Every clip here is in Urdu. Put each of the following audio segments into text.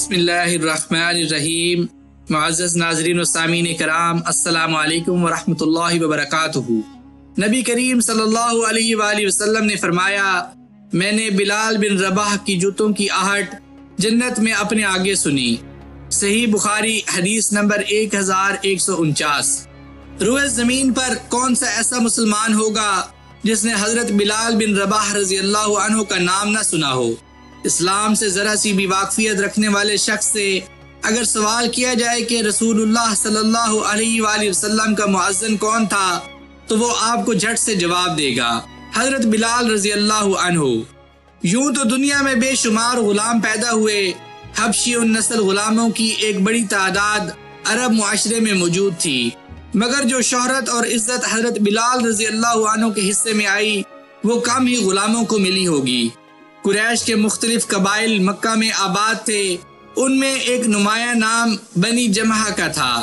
بسم اللہ الرحمن الرحیم۔ معزز ناظرین و سامعین کرام، السلام علیکم ورحمۃ اللہ وبرکاتہ۔ نبی کریم صلی اللہ علیہ وآلہ وسلم نے فرمایا، میں نے بلال بن رباح کی جوتوں کی آہٹ جنت میں اپنے آگے سنی۔ صحیح بخاری حدیث نمبر 1149۔ روئے زمین پر کون سا ایسا مسلمان ہوگا جس نے حضرت بلال بن رباح رضی اللہ عنہ کا نام نہ سنا ہو؟ اسلام سے ذرا سی بھی واقفیت رکھنے والے شخص سے اگر سوال کیا جائے کہ رسول اللہ صلی اللہ علیہ وآلہ وسلم کا مؤذن کون تھا تو وہ آپ کو جھٹ سے جواب دے گا، حضرت بلال رضی اللہ عنہ۔ یوں تو دنیا میں بے شمار غلام پیدا ہوئے، حبشی النسل غلاموں کی ایک بڑی تعداد عرب معاشرے میں موجود تھی، مگر جو شہرت اور عزت حضرت بلال رضی اللہ عنہ کے حصے میں آئی وہ کم ہی غلاموں کو ملی ہوگی۔ قریش کے مختلف قبائل مکہ میں آباد تھے، ان میں ایک نمایاں نام بنی جمحہ کا تھا۔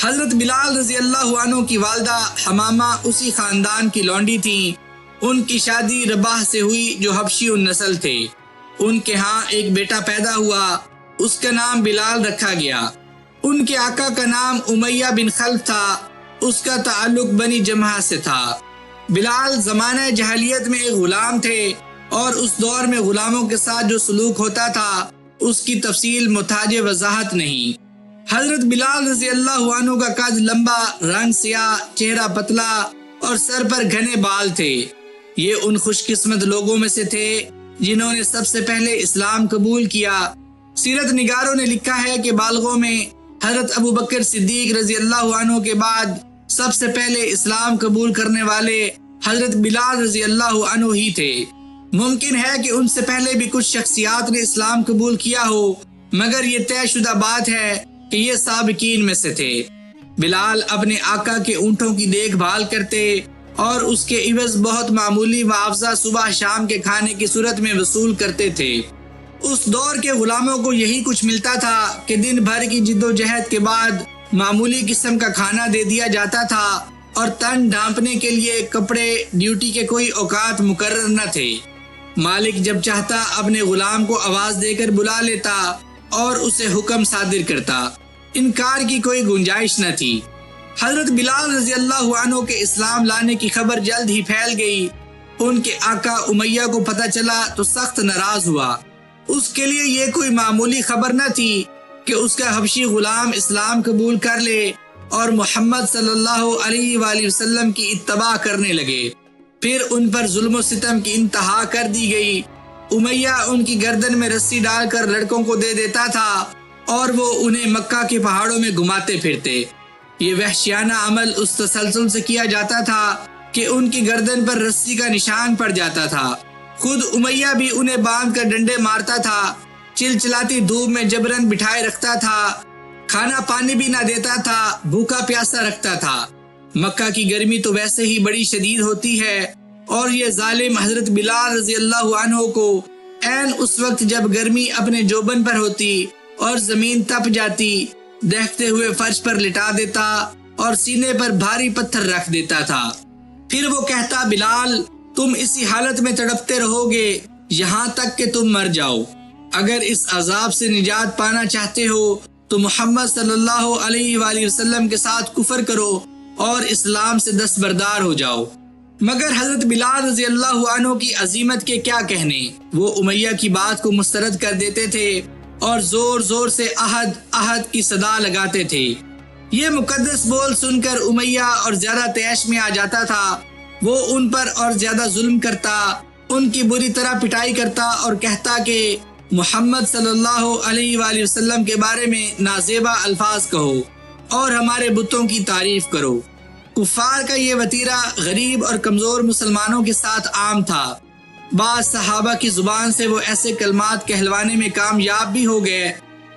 حضرت بلال رضی اللہ عنہ کی والدہ حمامہ اسی خاندان کی لونڈی تھیں۔ ان کی شادی رباح سے ہوئی جو حبشی النسل تھے۔ ان کے ہاں ایک بیٹا پیدا ہوا، اس کا نام بلال رکھا گیا۔ ان کے آقا کا نام امیہ بن خلف تھا، اس کا تعلق بنی جمحہ سے تھا۔ بلال زمانہ جاہلیت میں ایک غلام تھے اور اس دور میں غلاموں کے ساتھ جو سلوک ہوتا تھا اس کی تفصیل محتاج وضاحت نہیں۔ حضرت بلال رضی اللہ عنہ کا قد لمبا، رنگ سیاہ، چہرہ پتلا اور سر پر گھنے بال تھے۔ یہ ان خوش قسمت لوگوں میں سے تھے جنہوں نے سب سے پہلے اسلام قبول کیا۔ سیرت نگاروں نے لکھا ہے کہ بالغوں میں حضرت ابو بکر صدیق رضی اللہ عنہ کے بعد سب سے پہلے اسلام قبول کرنے والے حضرت بلال رضی اللہ عنہ ہی تھے۔ ممکن ہے کہ ان سے پہلے بھی کچھ شخصیات نے اسلام قبول کیا ہو، مگر یہ طے شدہ بات ہے کہ یہ سابقین میں سے تھے۔ بلال اپنے آقا کے اونٹوں کی دیکھ بھال کرتے اور اس کے عوض بہت معمولی معاوضہ صبح شام کے کھانے کی صورت میں وصول کرتے تھے۔ اس دور کے غلاموں کو یہی کچھ ملتا تھا کہ دن بھر کی جد و جہد کے بعد معمولی قسم کا کھانا دے دیا جاتا تھا اور تن ڈھانپنے کے لیے کپڑے، ڈیوٹی کے کوئی اوقات مقرر نہ تھے۔ مالک جب چاہتا اپنے غلام کو آواز دے کر بلا لیتا اور اسے حکم صادر کرتا، انکار کی کوئی گنجائش نہ تھی۔ حضرت بلال رضی اللہ عنہ کے اسلام لانے کی خبر جلد ہی پھیل گئی۔ ان کے آقا امیہ کو پتہ چلا تو سخت ناراض ہوا۔ اس کے لیے یہ کوئی معمولی خبر نہ تھی کہ اس کا حبشی غلام اسلام قبول کر لے اور محمد صلی اللہ علیہ وآلہ وسلم کی اتباع کرنے لگے۔ پھر ان پر ظلم و ستم کی انتہا کر دی گئی۔ امیہ ان کی گردن میں رسی ڈال کر لڑکوں کو دے دیتا تھا اور وہ انہیں مکہ کے پہاڑوں میں گھماتے پھرتے۔ یہ وحشیانہ عمل اس تسلسل سے کیا جاتا تھا کہ ان کی گردن پر رسی کا نشان پڑ جاتا تھا۔ خود امیہ بھی انہیں باندھ کر ڈنڈے مارتا تھا، چلچلاتی دھوپ میں جبرن بٹھائے رکھتا تھا، کھانا پانی بھی نہ دیتا تھا، بھوکا پیاسا رکھتا تھا۔ مکہ کی گرمی تو ویسے ہی بڑی شدید ہوتی ہے اور یہ ظالم حضرت بلال رضی اللہ عنہ کو عین اس وقت جب گرمی اپنے جوبن پر ہوتی اور زمین تپ جاتی، دیکھتے ہوئے فرش پر لٹا دیتا اور سینے پر بھاری پتھر رکھ دیتا تھا۔ پھر وہ کہتا، بلال تم اسی حالت میں تڑپتے رہو گے یہاں تک کہ تم مر جاؤ۔ اگر اس عذاب سے نجات پانا چاہتے ہو تو محمد صلی اللہ علیہ وآلہ وسلم کے ساتھ کفر کرو اور اسلام سے دستبردار ہو جاؤ۔ مگر حضرت بلال رضی اللہ عنہ کی عظیمت کے کیا کہنے، وہ امیہ کی بات کو مسترد کر دیتے تھے اور زور زور سے احد احد کی صدا لگاتے تھے۔ یہ مقدس بول سن کر امیہ اور زیادہ طیش میں آ جاتا تھا۔ وہ ان پر اور زیادہ ظلم کرتا، ان کی بری طرح پٹائی کرتا اور کہتا کہ محمد صلی اللہ علیہ وآلہ وسلم کے بارے میں نازیبا الفاظ کہو اور ہمارے بتوں کی تعریف کرو۔ کفار کا یہ وتیرہ غریب اور کمزور مسلمانوں کے ساتھ عام تھا۔ بعض صحابہ کی زبان سے وہ ایسے کلمات کہلوانے میں کامیاب بھی ہو گئے۔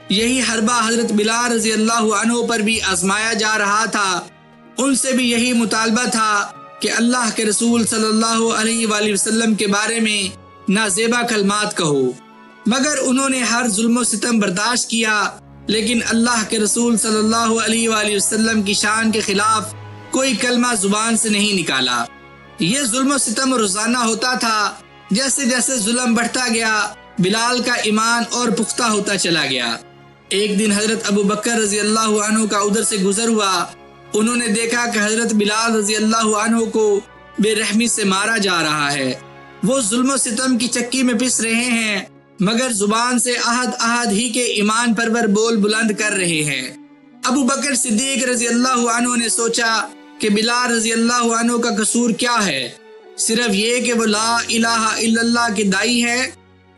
یہی حربہ حضرت بلال رضی اللہ عنہ پر بھی آزمایا جا رہا تھا۔ ان سے بھی یہی مطالبہ تھا کہ اللہ کے رسول صلی اللہ علیہ وآلہ وسلم کے بارے میں نازیبا کلمات کہو، مگر انہوں نے ہر ظلم و ستم برداشت کیا، لیکن اللہ کے رسول صلی اللہ علیہ وآلہ وسلم کی شان کے خلاف کوئی کلمہ زبان سے نہیں نکالا۔ یہ ظلم و ستم روزانہ ہوتا تھا۔ جیسے جیسے ظلم بڑھتا گیا، بلال کا ایمان اور پختہ ہوتا چلا گیا۔ ایک دن حضرت ابو بکر رضی اللہ عنہ کا ادھر سے گزر ہوا۔ انہوں نے دیکھا کہ حضرت بلال رضی اللہ عنہ کو بے رحمی سے مارا جا رہا ہے۔ وہ ظلم و ستم کی چکی میں پس رہے ہیں، مگر زبان سے احد ہی کے ایمان پرور بول بلند کر رہے ہیں۔ ابو بکر صدیق رضی اللہ عنہ نے سوچا کہ بلال رضی اللہ عنہ کا قصور کیا ہے؟ صرف یہ کہ وہ لا الہ الا اللہ کے داعی ہے۔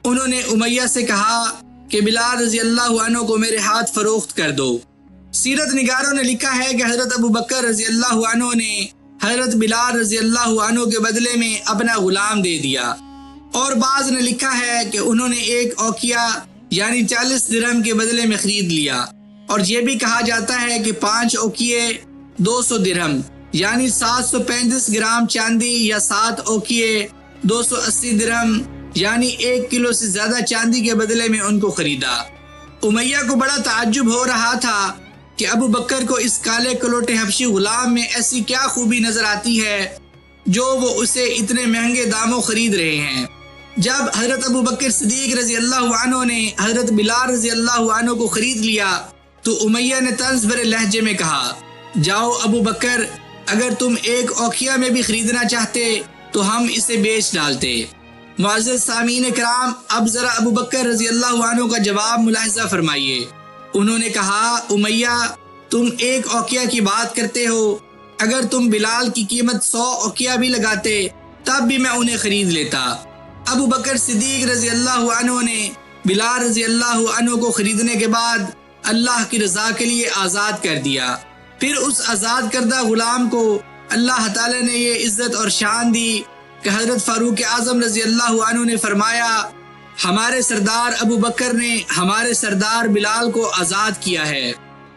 انہوں نے امیہ سے کہا کہ بلال رضی اللہ عنہ کو میرے ہاتھ فروخت کر دو۔ سیرت نگاروں نے لکھا ہے کہ حضرت ابو بکر رضی اللہ عنہ نے حضرت بلال رضی اللہ عنہ کے بدلے میں اپنا غلام دے دیا، اور بعض نے لکھا ہے کہ انہوں نے ایک اوقیہ یعنی 40 درہم کے بدلے میں خرید لیا، اور یہ بھی کہا جاتا ہے کہ 5 اوقیے 200 درہم یعنی 735 گرام چاندی یا 7 اوقیے 280 درہم یعنی 1 کلو سے زیادہ چاندی کے بدلے میں ان کو خریدا۔ امیہ کو بڑا تعجب ہو رہا تھا کہ ابو بکر کو اس کالے کلوٹے حبشی غلام میں ایسی کیا خوبی نظر آتی ہے جو وہ اسے اتنے مہنگے داموں خرید رہے ہیں۔ جب حضرت ابو بکر صدیق رضی اللہ عنہ نے حضرت بلال رضی اللہ عنہ کو خرید لیا تو امیہ نے طنز بھرے لہجے میں کہا، جاؤ ابو بکر، اگر تم ایک اوقیہ میں بھی خریدنا چاہتے تو ہم اسے بیچ ڈالتے۔ معزز سامعین کرام، اب ذرا ابو بکر رضی اللہ عنہ کا جواب ملاحظہ فرمائیے۔ انہوں نے کہا، امیہ، تم ایک اوقیہ کی بات کرتے ہو، اگر تم بلال کی قیمت 100 اوقیہ بھی لگاتے تب بھی میں انہیں خرید لیتا۔ ابو بکر صدیق رضی اللہ عنہ نے بلال رضی اللہ عنہ کو خریدنے کے بعد اللہ کی رضا کے لیے آزاد کر دیا۔ پھر اس آزاد کردہ غلام کو اللہ تعالی نے یہ عزت اور شان دی کہ حضرت فاروق اعظم رضی اللہ عنہ نے فرمایا، ہمارے سردار ابو بکر نے ہمارے سردار بلال کو آزاد کیا ہے۔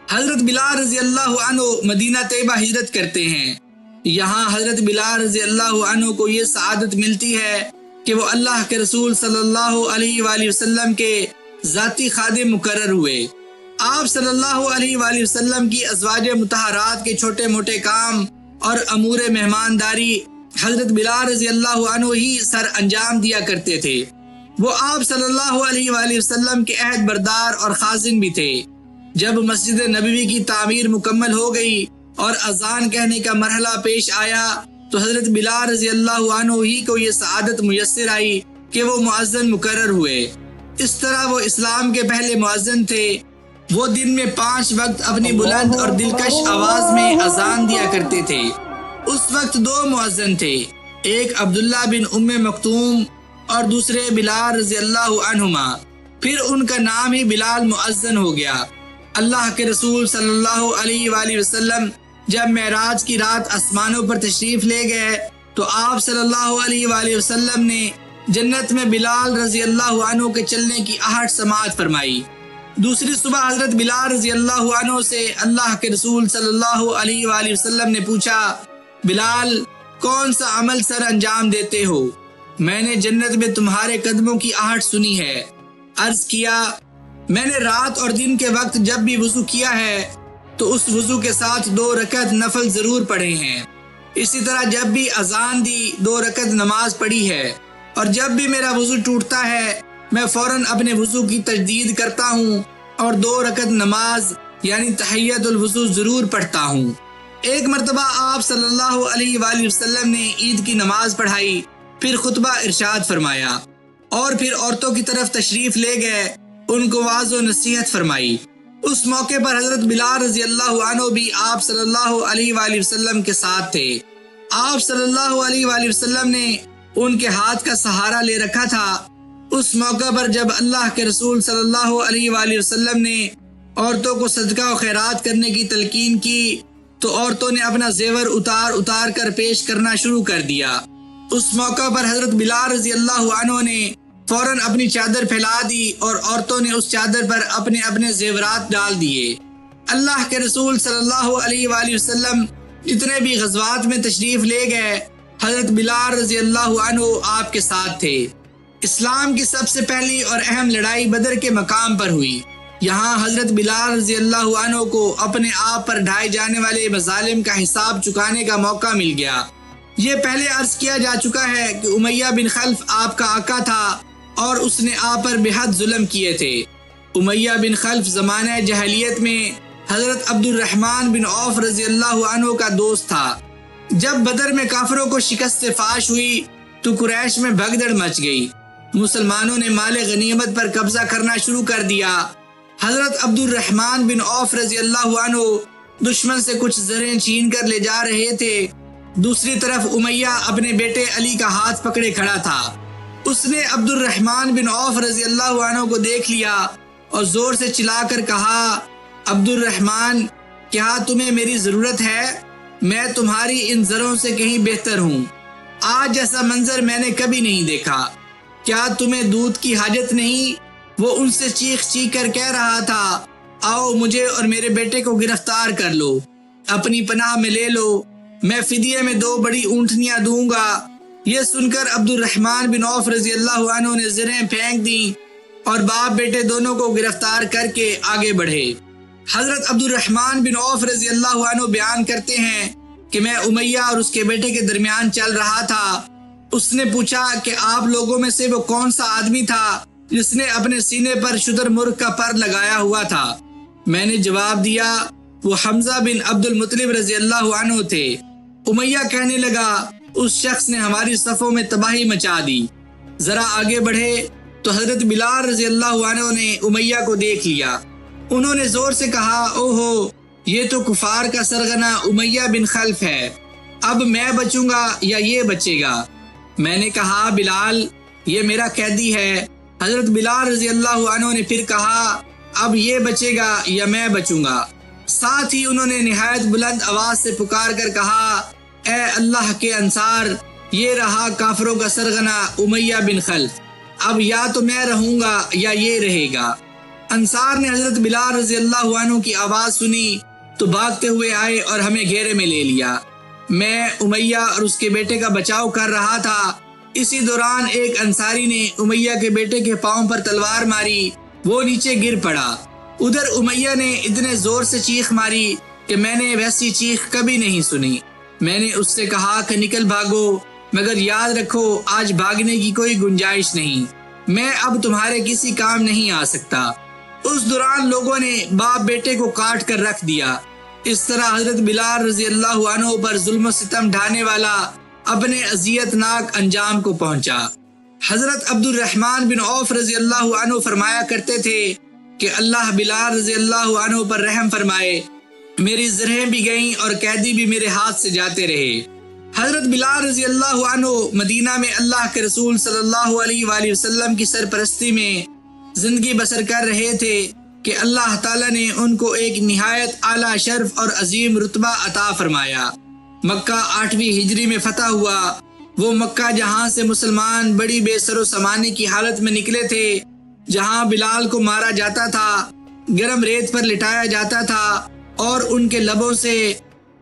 حضرت بلال رضی اللہ عنہ مدینہ طیبہ ہجرت کرتے ہیں۔ یہاں حضرت بلال رضی اللہ عنہ کو یہ سعادت ملتی ہے کہ وہ اللہ کے رسول صلی اللہ علیہ وآلہ وسلم کے ذاتی خادم مقرر ہوئے۔ آپ صلی اللہ علیہ وآلہ وسلم کی ازواج مطہرات کے چھوٹے موٹے کام اور امور مہمانداری حضرت بلال رضی اللہ عنہ ہی سر انجام دیا کرتے تھے۔ وہ آپ صلی اللہ علیہ وآلہ وسلم کے عہد بردار اور خازن بھی تھے۔ جب مسجد نبوی کی تعمیر مکمل ہو گئی اور اذان کہنے کا مرحلہ پیش آیا تو حضرت بلال رضی اللہ عنہ ہی کو یہ سعادت میسر آئی کہ وہ مؤذن مقرر ہوئے۔ اس طرح وہ اسلام کے پہلے مؤذن تھے۔ وہ دن میں 5 وقت اپنی بلند اور دلکش آواز میں اذان دیا کرتے تھے۔ اس وقت 2 مؤذن تھے، ایک عبداللہ بن ام مکتوم اور دوسرے بلال رضی اللہ عنہما۔ پھر ان کا نام ہی بلال مؤذن ہو گیا۔ اللہ کے رسول صلی اللہ علیہ وآلہ وسلم جب معراج کی رات آسمانوں پر تشریف لے گئے تو آپ صلی اللہ علیہ وآلہ وسلم نے جنت میں بلال رضی اللہ عنہ کے چلنے کی آہٹ سماعت فرمائی۔ دوسری صبح حضرت بلال رضی اللہ عنہ سے اللہ کے رسول صلی اللہ علیہ وآلہ وسلم نے پوچھا، بلال، کون سا عمل سر انجام دیتے ہو؟ میں نے جنت میں تمہارے قدموں کی آہٹ سنی ہے۔ عرض کیا، میں نے رات اور دن کے وقت جب بھی وضو کیا ہے تو اس وضو کے ساتھ 2 رکعت نفل ضرور پڑھے ہیں۔ اسی طرح جب بھی اذان دی 2 رکعت نماز پڑھی ہے، اور جب بھی میرا وضو ٹوٹتا ہے میں فوراً اپنے وضو کی تجدید کرتا ہوں اور 2 رکعت نماز یعنی تحیۃ الوضو ضرور پڑھتا ہوں۔ ایک مرتبہ آپ صلی اللہ علیہ وآلہ وسلم نے عید کی نماز پڑھائی، پھر خطبہ ارشاد فرمایا اور پھر عورتوں کی طرف تشریف لے گئے، ان کو واعظ و نصیحت فرمائی۔ اس موقع پر حضرت بلال رضی اللہ عنہ بھی آپ صلی اللہ علیہ وآلہ وسلم کے ساتھ تھے۔ آپ صلی اللہ علیہ وآلہ وسلم نے ان کے ہاتھ کا سہارا لے رکھا تھا۔ اس موقع پر جب اللہ کے رسول صلی اللہ علیہ وآلہ وسلم نے عورتوں کو صدقہ و خیرات کرنے کی تلقین کی تو عورتوں نے اپنا زیور اتار کر پیش کرنا شروع کر دیا۔ اس موقع پر حضرت بلال رضی اللہ عنہ نے فوراً اپنی چادر پھیلا دی اور عورتوں نے اس چادر پر اپنے اپنے زیورات ڈال دیے۔ اللہ کے رسول صلی اللہ علیہ وآلہ وسلم جتنے بھی غزوات میں تشریف لے گئے، حضرت بلال رضی اللہ عنہ آپ کے ساتھ تھے۔ اسلام کی سب سے پہلی اور اہم لڑائی بدر کے مقام پر ہوئی۔ یہاں حضرت بلال رضی اللہ عنہ کو اپنے آپ پر ڈھائے جانے والے مظالم کا حساب چکانے کا موقع مل گیا۔ یہ پہلے عرض کیا جا چکا ہے کہ امیہ بن خلف آپ کا آقا تھا اور اس نے آپ پر بے حد ظلم کیے تھے۔ امیہ بن خلف زمانہ جاہلیت میں حضرت عبد الرحمن بن عوف رضی اللہ عنہ کا دوست تھا۔ جب بدر میں کافروں کو شکست فاش ہوئی تو قریش میں بھگدڑ مچ گئی۔ مسلمانوں نے مال غنیمت پر قبضہ کرنا شروع کر دیا۔ حضرت عبد الرحمن بن عوف رضی اللہ عنہ دشمن سے کچھ زریں چھین کر لے جا رہے تھے۔ دوسری طرف امیہ اپنے بیٹے علی کا ہاتھ پکڑے کھڑا تھا۔ اس نے عبد الرحمن بن عوف رضی اللہ عنہ کو دیکھ لیا اور زور سے چلا کر کہا، عبد الرحمن، کیا تمہیں میری ضرورت ہے؟ میں تمہاری ان زروں سے کہیں بہتر ہوں۔ آج جیسا منظر میں نے کبھی نہیں دیکھا۔ کیا تمہیں دودھ کی حاجت نہیں؟ وہ ان سے چیخ چیخ کر کہہ رہا تھا، آؤ مجھے اور میرے بیٹے کو گرفتار کر لو، اپنی پناہ میں لے لو، میں فدیے میں 2 بڑی اونٹنیاں دوں گا۔ یہ سن کر عبد الرحمن بن عوف رضی اللہ عنہ نے زریں پھینک دیں اور باپ بیٹے دونوں کو گرفتار کر کے آگے بڑھے۔ حضرت عبد الرحمن بن عوف رضی اللہ عنہ بیان کرتے ہیں کہ میں امیہ اور اس کے بیٹے کے درمیان چل رہا تھا۔ اس نے پوچھا کہ آپ لوگوں میں سے وہ کون سا آدمی تھا جس نے اپنے سینے پر شتر مرغ کا پر لگایا ہوا تھا؟ میں نے جواب دیا، وہ حمزہ بن عبد المطلب رضی اللہ عنہ تھے۔ امیہ کہنے لگا، اس شخص نے ہماری صفوں میں تباہی مچا دی۔ ذرا آگے بڑھے تو حضرت بلال رضی اللہ عنہ نے امیہ کو دیکھ لیا۔ انہوں نے زور سے کہا، اوہو، یہ تو کفار کا سرغنہ امیہ بن خلف ہے، اب میں بچوں گا یا یہ بچے گا؟ میں نے کہا، بلال، یہ میرا قیدی ہے۔ حضرت بلال رضی اللہ عنہ نے پھر کہا، اب یہ بچے گا یا میں بچوں گا؟ ساتھ ہی انہوں نے نہایت بلند آواز سے پکار کر کہا، اے اللہ کے انصار، یہ رہا کافروں کا سرغنہ امیہ بن خلف، اب یا تو میں رہوں گا یا یہ رہے گا۔ انصار نے حضرت بلال رضی اللہ عنہ کی آواز سنی تو بھاگتے ہوئے آئے اور ہمیں گھیرے میں لے لیا۔ میں امیہ اور اس کے بیٹے کا بچاؤ کر رہا تھا۔ اسی دوران ایک انصاری نے امیہ کے بیٹے کے پاؤں پر تلوار ماری، وہ نیچے گر پڑا۔ ادھر امیہ نے اتنے زور سے چیخ ماری کہ میں نے ویسی چیخ کبھی نہیں سنی۔ میں نے اس سے کہا کہ نکل بھاگو، مگر یاد رکھو آج بھاگنے کی کوئی گنجائش نہیں، میں اب تمہارے کسی کام نہیں آ سکتا۔ اس دوران لوگوں نے باپ بیٹے کو کاٹ کر رکھ دیا۔ اس طرح حضرت بلال رضی اللہ عنہ پر ظلم و ستم ڈھانے والا اپنے اذیت ناک انجام کو پہنچا۔ حضرت عبد الرحمن بن عوف رضی اللہ عنہ فرمایا کرتے تھے کہ اللہ بلال رضی اللہ عنہ پر رحم فرمائے، میری زرہیں بھی گئیں اور قیدی بھی میرے ہاتھ سے جاتے رہے۔ حضرت بلال رضی اللہ عنہ مدینہ میں اللہ کے رسول صلی اللہ علیہ وآلہ وسلم کی سرپرستی میں زندگی بسر کر رہے تھے کہ اللہ تعالیٰ نے ان کو ایک نہایت اعلیٰ شرف اور عظیم رتبہ عطا فرمایا۔ مکہ 8ویں ہجری میں فتح ہوا۔ وہ مکہ جہاں سے مسلمان بڑی بے سر و سامانی کی حالت میں نکلے تھے، جہاں بلال کو مارا جاتا تھا، گرم ریت پر لٹایا جاتا تھا اور ان کے لبوں سے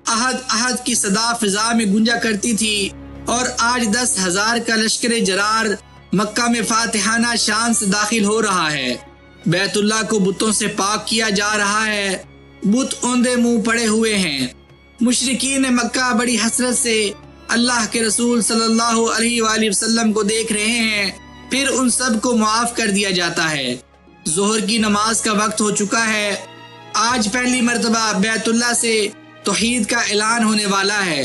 احد احد کی صدا فضا میں گونجا کرتی تھی، اور آج 10,000 کا لشکر جرار مکہ میں فاتحانہ شان سے داخل ہو رہا ہے۔ بیت اللہ کو بتوں سے پاک کیا جا رہا ہے، بت اوندے منہ پڑے ہوئے ہیں۔ مشرکین مکہ بڑی حسرت سے اللہ کے رسول صلی اللہ علیہ وآلہ وسلم کو دیکھ رہے ہیں، پھر ان سب کو معاف کر دیا جاتا ہے۔ ظہر کی نماز کا وقت ہو چکا ہے۔ آج پہلی مرتبہ بیت اللہ سے توحید کا اعلان ہونے والا ہے،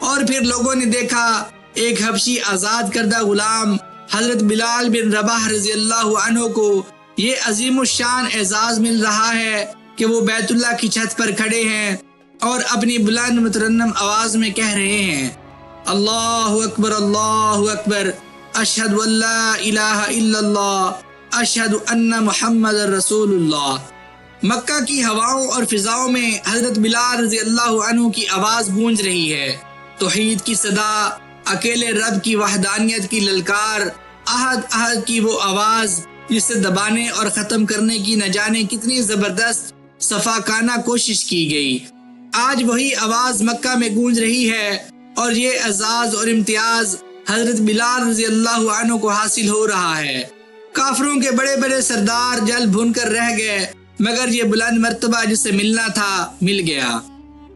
اور پھر لوگوں نے دیکھا ایک حبشی آزاد کردہ غلام حضرت بلال بن رباح رضی اللہ عنہ کو یہ عظیم الشان اعزاز مل رہا ہے کہ وہ بیت اللہ کی چھت پر کھڑے ہیں اور اپنی بلند مترنم آواز میں کہہ رہے ہیں، اللہ اکبر اللہ اکبر، اشہد ان لا الہ الا اللہ، اشہد ان محمد رسول اللہ۔ مکہ کی ہواؤں اور فضاؤں میں حضرت بلال رضی اللہ عنہ کی آواز گونج رہی ہے۔ توحید کی صدا، اکیلے رب کی وحدانیت کی للکار، احد احد کی وہ آواز جسے دبانے اور ختم کرنے کی نہ جانے کتنی زبردست صفاقانہ کوشش کی گئی، آج وہی آواز مکہ میں گونج رہی ہے، اور یہ اعزاز اور امتیاز حضرت بلال رضی اللہ عنہ کو حاصل ہو رہا ہے۔ کافروں کے بڑے بڑے سردار جل بھن کر رہ گئے، مگر یہ بلند مرتبہ جسے ملنا تھا مل گیا۔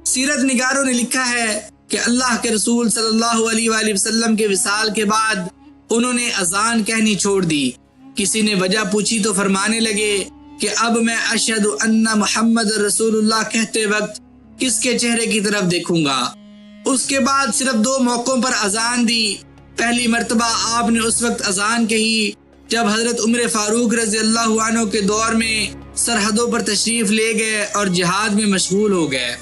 سیرت نگاروں نے لکھا ہے کہ اللہ کے رسول صلی اللہ علیہ وآلہ وسلم کے وصال کے بعد انہوں نے اذان کہنی چھوڑ دی۔ کسی نے وجہ پوچھی تو فرمانے لگے کہ اب میں اشہد ان محمد رسول اللہ کہتے وقت کس کے چہرے کی طرف دیکھوں گا۔ اس کے بعد صرف 2 موقعوں پر اذان دی۔ پہلی مرتبہ آپ نے اس وقت اذان کہی جب حضرت عمر فاروق رضی اللہ عنہ کے دور میں سرحدوں پر تشریف لے گئے اور جہاد میں مشغول ہو گئے۔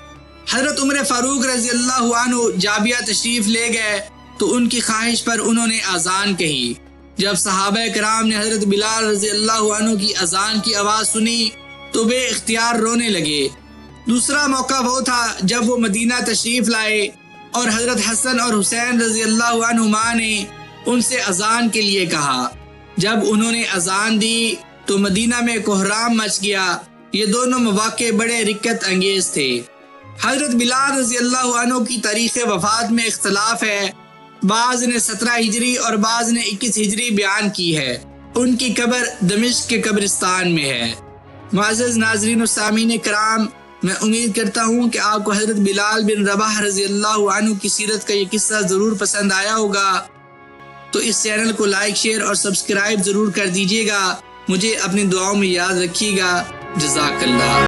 حضرت عمر فاروق رضی اللہ عنہ جابیہ تشریف لے گئے تو ان کی خواہش پر انہوں نے اذان کہی۔ جب صحابہ کرام نے حضرت بلال رضی اللہ عنہ کی اذان کی آواز سنی تو بے اختیار رونے لگے۔ دوسرا موقع وہ تھا جب وہ مدینہ تشریف لائے اور حضرت حسن اور حسین رضی اللہ عنہما نے ان سے اذان کے لیے کہا۔ جب انہوں نے اذان دی تو مدینہ میں کوہرام مچ گیا۔ یہ دونوں مواقع بڑے رکت انگیز تھے۔ حضرت بلال رضی اللہ عنہ کی تاریخ وفات میں اختلاف ہے، بعض نے 17 ہجری اور بعض نے 21 ہجری بیان کی ہے۔ ان کی قبر دمشق کے قبرستان میں ہے۔ معزز ناظرین و سامعین کرام، میں امید کرتا ہوں کہ آپ کو حضرت بلال بن رباح رضی اللہ عنہ کی سیرت کا یہ قصہ ضرور پسند آیا ہوگا، تو اس چینل کو لائک، شیئر اور سبسکرائب ضرور کر دیجیے گا۔ مجھے اپنی دعاؤں میں یاد رکھیے گا۔ جزاک اللہ۔